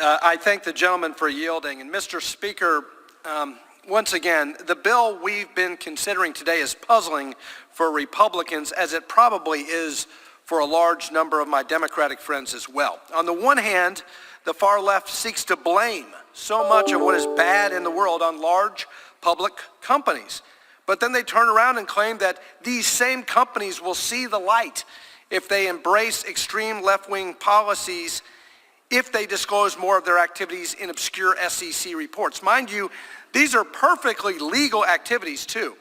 I thank the gentleman for yielding. And Mr. Speaker, once again, the bill we've been considering today is puzzling for Republicans, as it probably is for a large number of my Democratic friends as well. On the one hand, the far left seeks to blame so much of what is bad in the world on large public companies. But then they turn around and claim that these same companies will see the light if they embrace extreme left-wing policies, if they disclose more of their activities in obscure SEC reports. Mind you, these are perfectly legal activities too.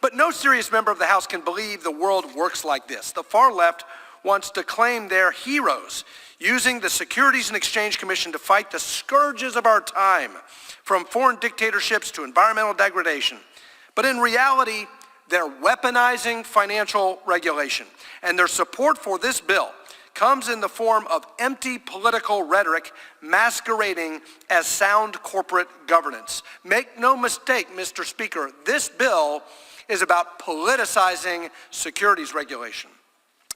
But no serious member of the House can believe the world works like this. The far left wants to claim they're heroes, using the Securities and Exchange Commission to fight the scourges of our time, from foreign dictatorships to environmental degradation. But in reality, they're weaponizing financial regulation, and their support for this bill comes in the form of empty political rhetoric masquerading as sound corporate governance. Make no mistake, Mr. Speaker, this bill is about politicizing securities regulation.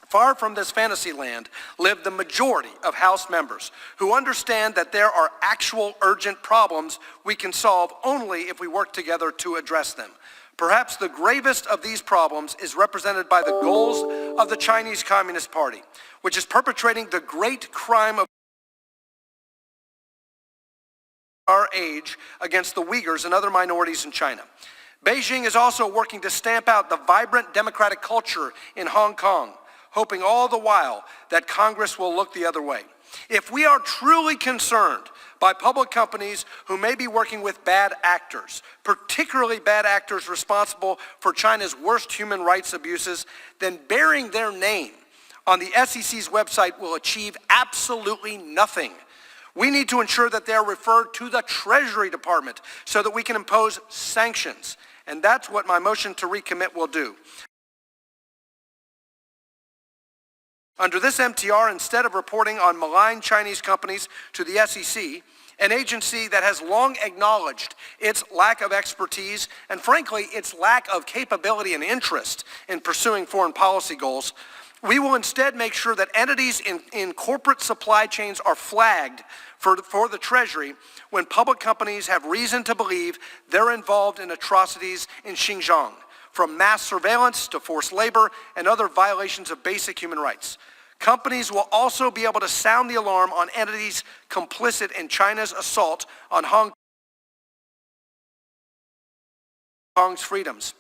Far from this fantasy land live the majority of House members who understand that there are actual urgent problems we can solve only if we work together to address them. Perhaps the gravest of these problems is represented by the goals of the Chinese Communist Party, which is perpetrating the great crime of our age against the Uyghurs and other minorities in China. Beijing is also working to stamp out the vibrant democratic culture in Hong Kong, hoping all the while that Congress will look the other way. If we are truly concerned by public companies who may be working with bad actors, particularly bad actors responsible for China's worst human rights abuses, then bearing their name on the SEC's website will achieve absolutely nothing. We need to ensure that they're referred to the Treasury Department so that we can impose sanctions. And that's what my motion to recommit will do. Under this MTR, instead of reporting on malign Chinese companies to the SEC, an agency that has long acknowledged its lack of expertise and, frankly, its lack of capability and interest in pursuing foreign policy goals, we will instead make sure that entities in corporate supply chains are flagged for the Treasury when public companies have reason to believe they're involved in atrocities in Xinjiang, from mass surveillance to forced labor and other violations of basic human rights. Companies will also be able to sound the alarm on entities complicit in China's assault on Hong Kong's freedoms,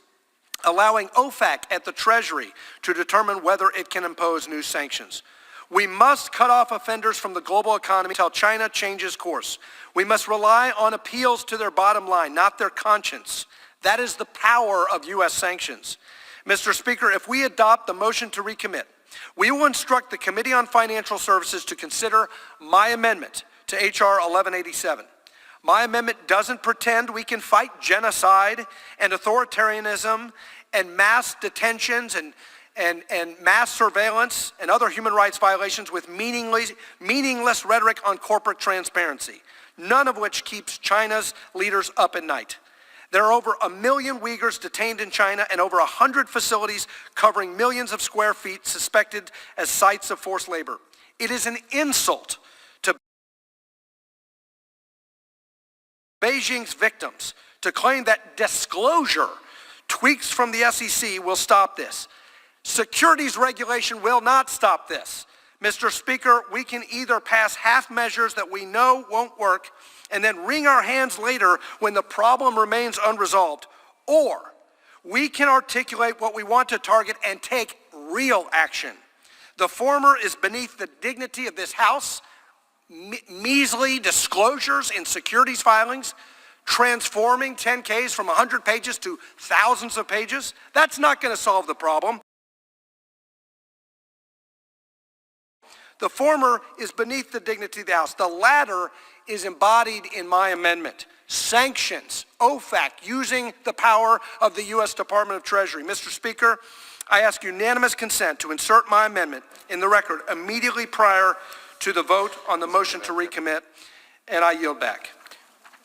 allowing OFAC at the Treasury to determine whether it can impose new sanctions. We must cut off offenders from the global economy until China changes course. We must rely on appeals to their bottom line, not their conscience. That is the power of U.S. sanctions. Mr. Speaker, if we adopt the motion to recommit, we will instruct the Committee on Financial Services to consider my amendment to H.R. 1187. My amendment doesn't pretend we can fight genocide and authoritarianism and mass detentions and mass surveillance and other human rights violations with meaningless rhetoric on corporate transparency, none of which keeps China's leaders up at night. There are over 1 million Uyghurs detained in China and over 100 facilities covering millions of square feet suspected as sites of forced labor. It is an insult to Beijing's victims to claim that disclosure tweaks from the SEC will stop this. Securities regulation will not stop this. Mr. Speaker, we can either pass half measures that we know won't work and then wring our hands later when the problem remains unresolved, or we can articulate what we want to target and take real action. The former is beneath the dignity of this House. Measly disclosures in securities filings, transforming 10-Ks from 100 pages to thousands of pages, that's not going to solve the problem. The former is beneath the dignity of the House. The latter is embodied in my amendment. Sanctions, OFAC, using the power of the U.S. Department of Treasury. Mr. Speaker, I ask unanimous consent to insert my amendment in the record immediately prior to the vote on the motion to recommit, and I yield back.